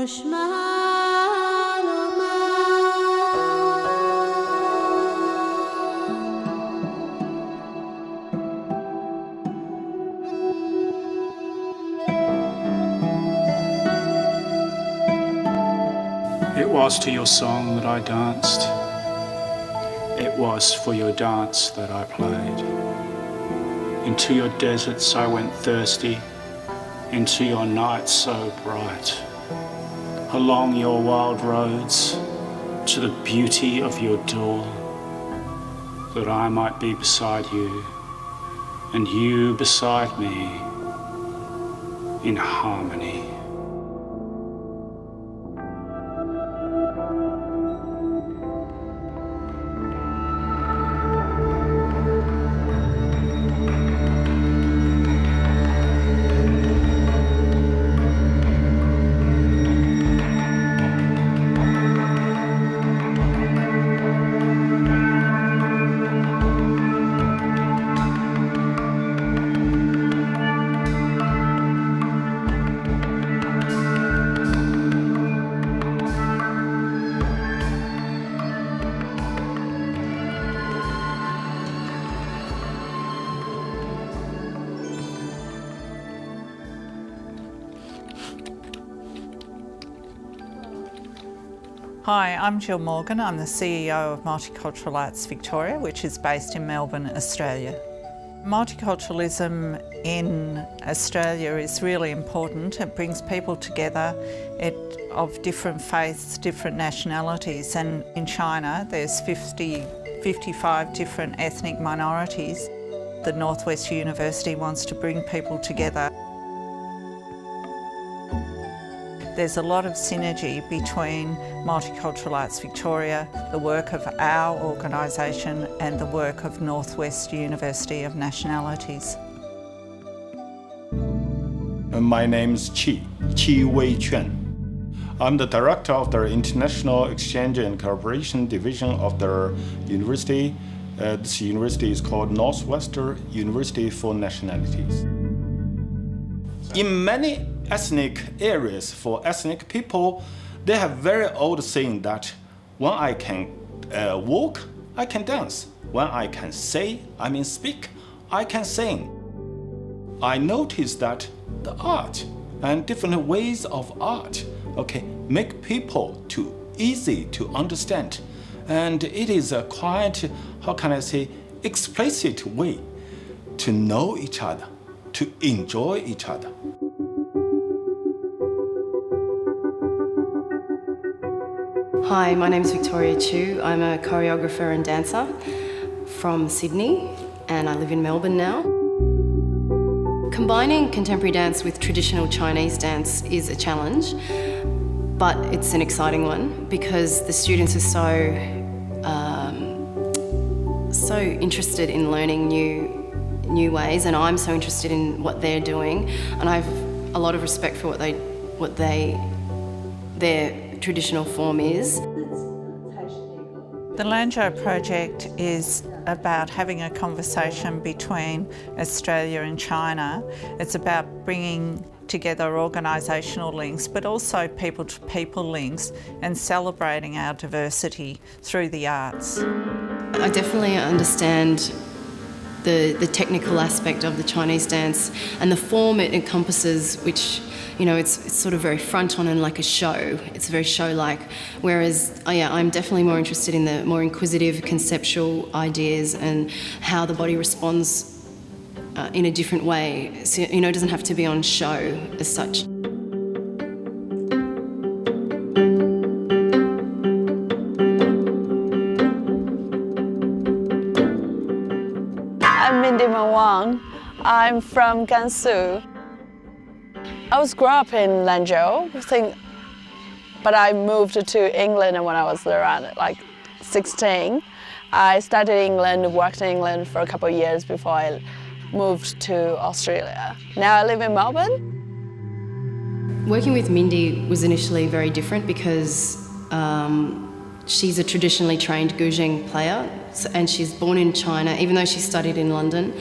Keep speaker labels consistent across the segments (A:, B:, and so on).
A: It was to your song that I danced. It was for your dance that I played. Into your deserts I went thirsty, into your nights so bright. Along your wild roads, to the beauty of your door, that I might be beside you, and you beside me, in harmony.
B: Hi, I'm Jill Morgan. I'm the CEO of Multicultural Arts Victoria, which is based in Melbourne, Australia. Multiculturalism in Australia is really important. It brings people together of different faiths, different nationalities, and in China there's 55 different ethnic minorities. The Northwest University wants to bring people together. There's a lot of synergy between Multicultural Arts Victoria, the work of our organisation and the work of Northwest University of Nationalities.
C: My name is Qi Wei Quan. I'm the director of the International Exchange and Cooperation Division of the university. This university is called Northwestern University for Nationalities. In many ethnic areas, for ethnic people, they have very old saying that when I can walk, I can dance. When I can say, speak, I can sing. I noticed that the art and different ways of art, make people too easy to understand. And it is a quite, explicit way to know each other, to enjoy each other.
D: Hi, my name is Victoria Chu. I'm a choreographer and dancer from Sydney, and I live in Melbourne now. Combining contemporary dance with traditional Chinese dance is a challenge, but it's an exciting one because the students are so interested in learning new ways, and I'm so interested in what they're doing, and I have a lot of respect for what their traditional form is.
B: The Lanzhou project is about having a conversation between Australia and China. It's about bringing together organisational links, but also people-to-people links, and celebrating our diversity through the arts.
D: I definitely understand the technical aspect of the Chinese dance and the form it encompasses, which, it's sort of very front-on and like a show. It's very show-like. Whereas, I'm definitely more interested in the more inquisitive, conceptual ideas and how the body responds in a different way. So, it doesn't have to be on show as such.
E: I'm Mindy Mawang. I'm from Gansu. I grew up in Lanzhou, but I moved to England when I was around 16. I studied in England, worked in England for a couple of years before I moved to Australia. Now I live in Melbourne.
D: Working with Mindy was initially very different because she's a traditionally trained guzheng player, and she's born in China, even though she studied in London,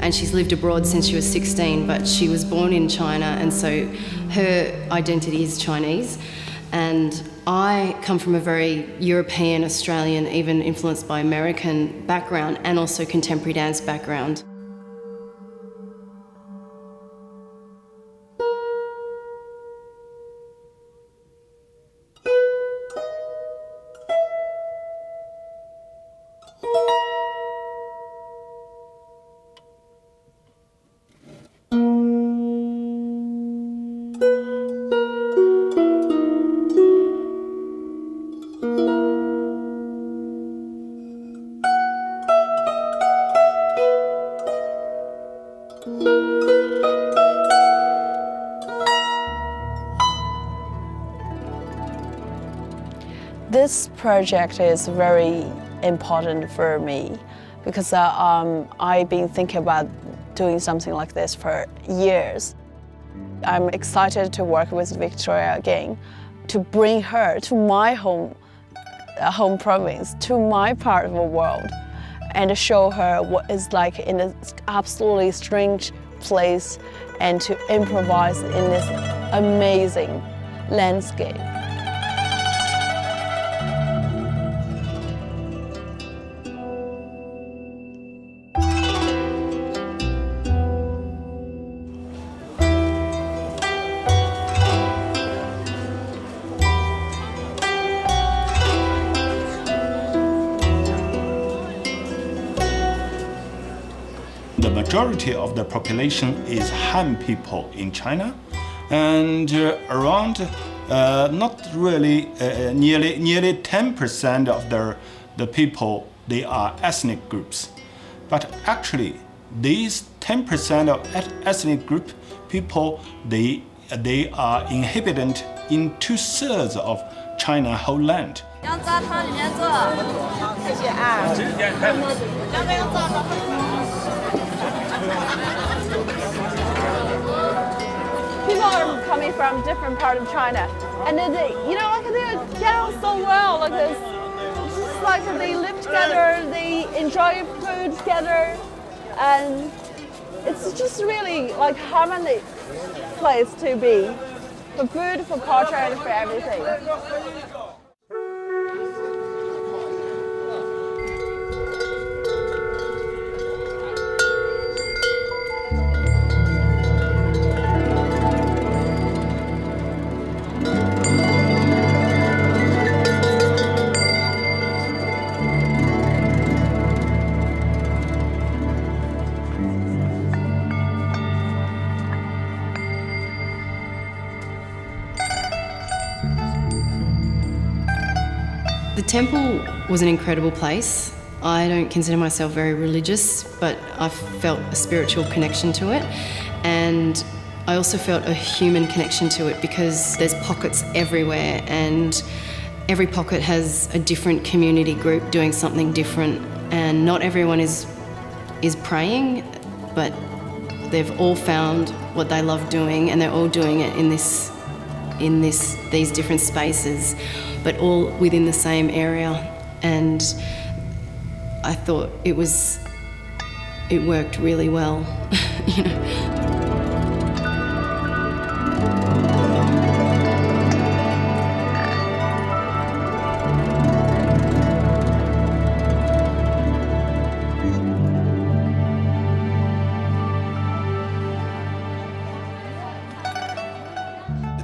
D: and she's lived abroad since she was 16, but she was born in China, and so her identity is Chinese. And I come from a very European, Australian, even influenced by American background, and also contemporary dance background.
E: This project is very important for me because I've been thinking about doing something like this for years. I'm excited to work with Victoria again, to bring her to my home province, to my part of the world, and to show her what it's like in an absolutely strange place and to improvise in this amazing landscape.
C: The majority of the population is Han people in China, and around not really nearly 10% of the people, they are ethnic groups. But actually, these 10% of ethnic group people, they are inhabitant in 2/3 of China whole land.
E: People are coming from different parts of China, and they get on so well. Like this, it's just like they live together, they enjoy food together, and it's just really like harmony place to be for food, for culture, and for everything.
D: The temple was an incredible place. I don't consider myself very religious, but I felt a spiritual connection to it. And I also felt a human connection to it because there's pockets everywhere, and every pocket has a different community group doing something different. And not everyone is praying, but they've all found what they love doing, and they're all doing it in these different spaces, but all within the same area. And I thought it worked really well, you know.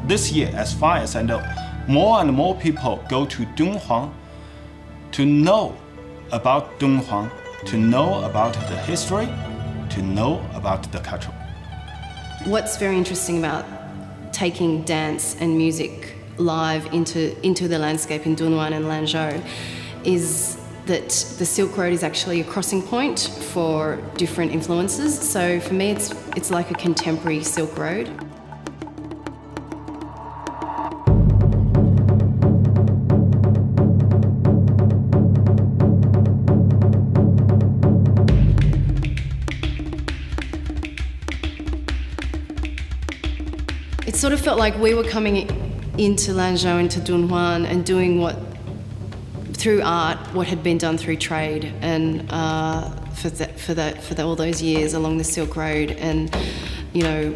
C: This year, as far as I know, more and more people go to Dunhuang to know about Dunhuang, to know about the history, to know about the culture.
D: What's very interesting about taking dance and music live into the landscape in Dunhuang and Lanzhou is that the Silk Road is actually a crossing point for different influences. So for me, it's like a contemporary Silk Road. It sort of felt like we were coming into Lanzhou, into Dunhuang, and doing through art, what had been done through trade, and for all those years along the Silk Road, and you know,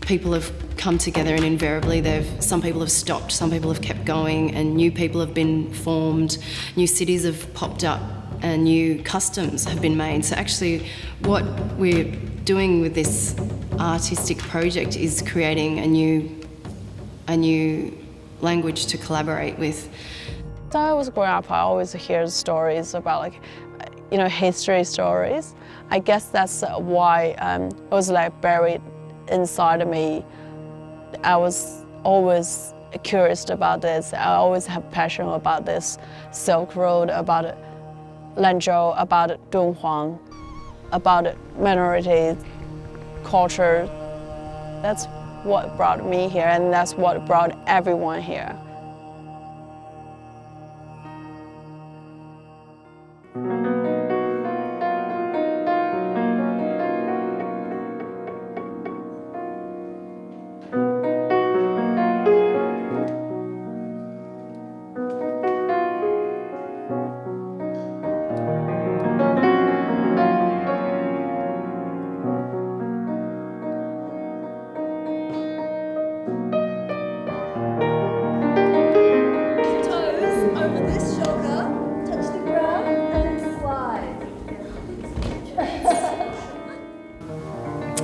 D: people have come together, and invariably some people have stopped, some people have kept going, and new people have been formed, new cities have popped up, and new customs have been made. So actually what we're doing with this artistic project is creating a new language to collaborate with.
E: So I was growing up, I always hear stories about history stories. I guess that's why it was buried inside of me. I was always curious about this. I always have passion about this Silk Road, about Lanzhou, about Dunhuang, about minorities, culture. That's what brought me here, and that's what brought everyone here.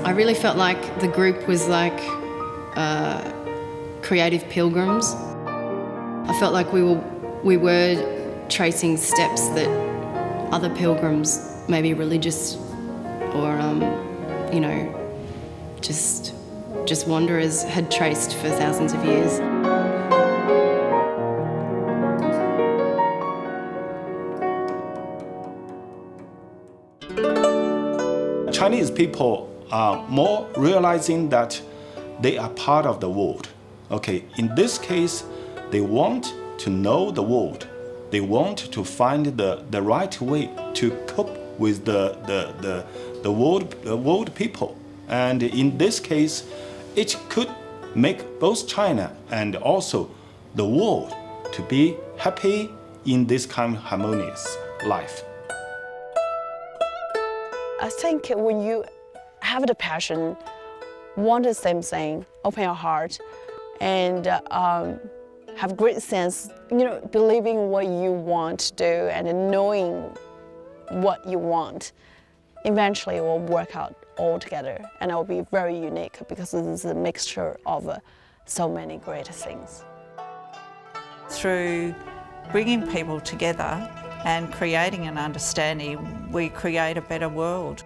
D: I really felt like the group was like creative pilgrims. I felt like we were tracing steps that other pilgrims, maybe religious or just wanderers, had traced for thousands of years.
C: Chinese people are more realizing that they are part of the world. Okay, in this case, they want to know the world. They want to find the right way to cope with the world people. And in this case, it could make both China and also the world to be happy in this kind of harmonious life.
E: I think when you have the passion, want the same thing, open your heart, and have great sense, believing what you want to do and knowing what you want, eventually it will work out all together, and it will be very unique because it is a mixture of so many great things.
B: Through bringing people together and creating an understanding, we create a better world.